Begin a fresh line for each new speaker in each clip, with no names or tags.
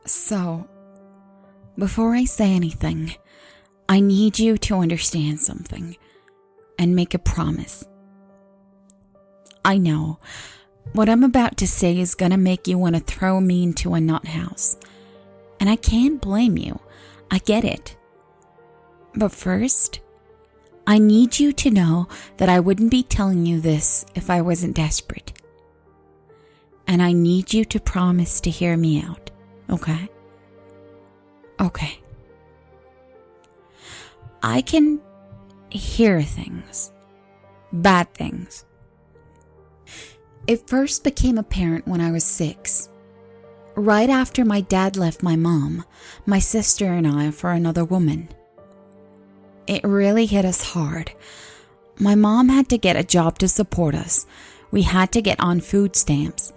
So, before I say anything, I need you to understand something and make a promise. I know what I'm about to say is gonna make you want to throw me into a nut house, and I can't blame you. I get it. But first, I need you to know that I wouldn't be telling you this if I wasn't desperate. And I need you to promise to hear me out, okay? Okay. I can hear things. Bad things. It first became apparent when I was 6. Right after my dad left my mom, my sister and I for another woman. It really hit us hard. My mom had to get a job to support us. We had to get on food stamps.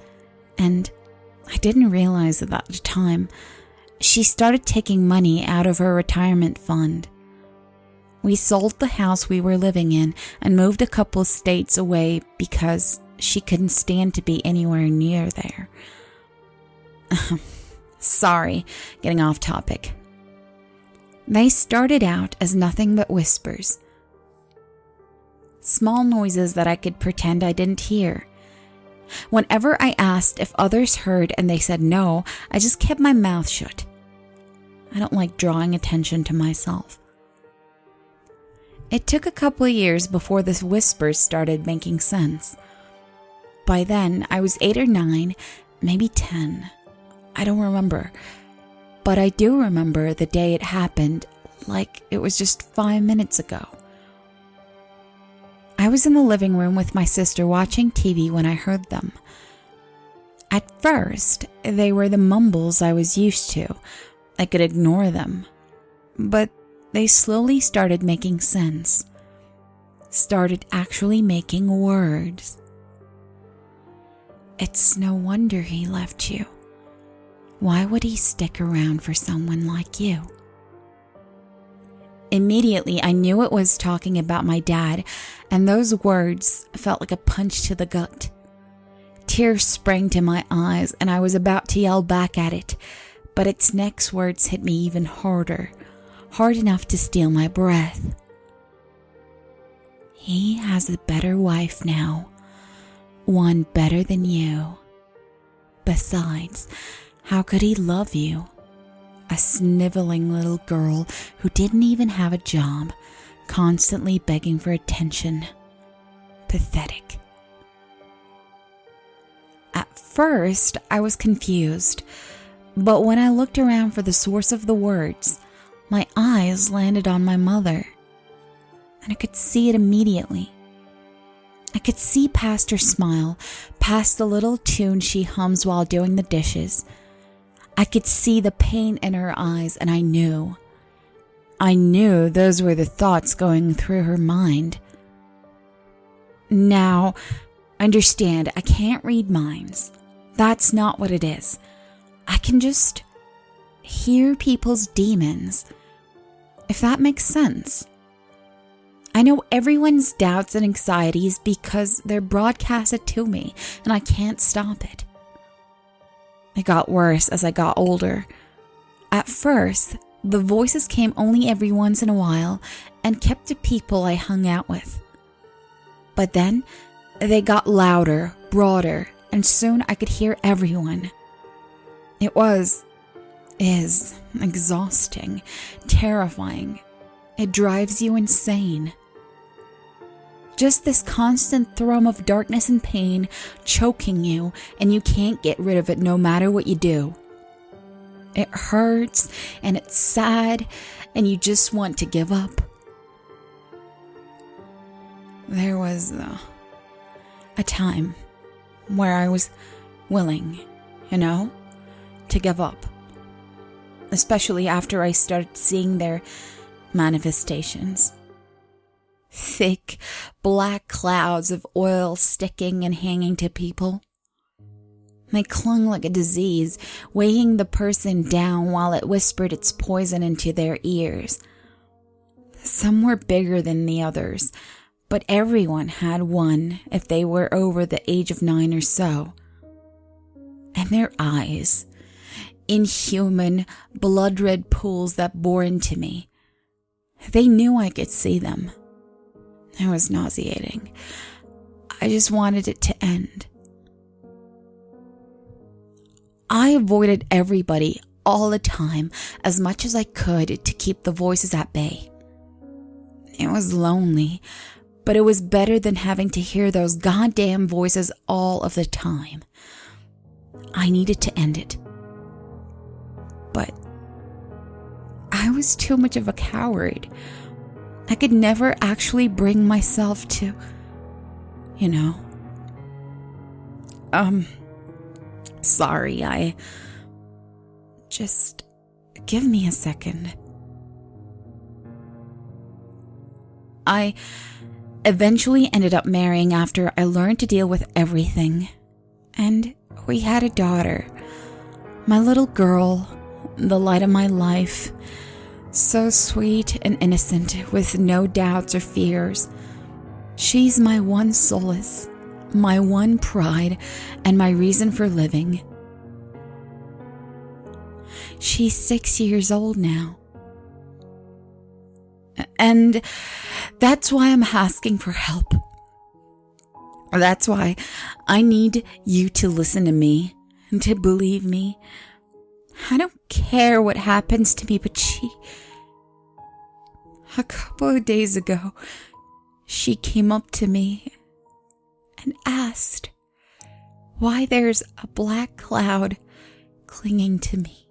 And I didn't realize it at the time. She started taking money out of her retirement fund. We sold the house we were living in and moved a couple states away because she couldn't stand to be anywhere near there. Sorry, getting off topic. They started out as nothing but whispers. Small noises that I could pretend I didn't hear. Whenever I asked if others heard and they said no, I just kept my mouth shut. I don't like drawing attention to myself. It took a couple of years before the whispers started making sense. By then, I was 8 or 9, maybe 10. I don't remember. But I do remember the day it happened, like it was just 5 minutes ago. I was in the living room with my sister watching TV when I heard them. At first, they were the mumbles I was used to. I could ignore them. But they slowly started making sense. Started actually making words. It's no wonder he left you. Why would he stick around for someone like you? Immediately, I knew it was talking about my dad, and those words felt like a punch to the gut. Tears sprang to my eyes, and I was about to yell back at it, but its next words hit me even harder, hard enough to steal my breath. He has a better wife now, one better than you. Besides, how could he love you? A sniveling little girl who didn't even have a job, constantly begging for attention. Pathetic. At first, I was confused, but when I looked around for the source of the words, my eyes landed on my mother, and I could see it immediately. I could see past her smile, past the little tune she hums while doing the dishes. I could see the pain in her eyes, and I knew those were the thoughts going through her mind. Now, understand, I can't read minds. That's not what it is. I can just hear people's demons, if that makes sense. I know everyone's doubts and anxieties because they're broadcasted to me, and I can't stop it. It got worse as I got older. At first, the voices came only every once in a while and kept to people I hung out with. But then, they got louder, broader, and soon I could hear everyone. It is exhausting, terrifying. It drives you insane. Just this constant thrum of darkness and pain choking you, and you can't get rid of it no matter what you do. It hurts, and it's sad, and you just want to give up. There was a time where I was willing, to give up. Especially after I started seeing their manifestations. Thick, black clouds of oil sticking and hanging to people. They clung like a disease, weighing the person down while it whispered its poison into their ears. Some were bigger than the others, but everyone had one if they were over the age of 9 or so. And their eyes, inhuman, blood-red pools that bore into me. They knew I could see them. It was nauseating. I just wanted it to end. I avoided everybody all the time as much as I could to keep the voices at bay. It was lonely, but it was better than having to hear those goddamn voices all of the time. I needed to end it. But I was too much of a coward. I could never actually bring myself to, sorry, just give me a second. I eventually ended up marrying after I learned to deal with everything. And we had a daughter. My little girl, the light of my life. So sweet and innocent, with no doubts or fears. She's my one solace, my one pride, and my reason for living. She's 6 years old now. And that's why I'm asking for help. That's why I need you to listen to me and to believe me. I don't care what happens to me, but a couple of days ago, she came up to me and asked why there's a black cloud clinging to me.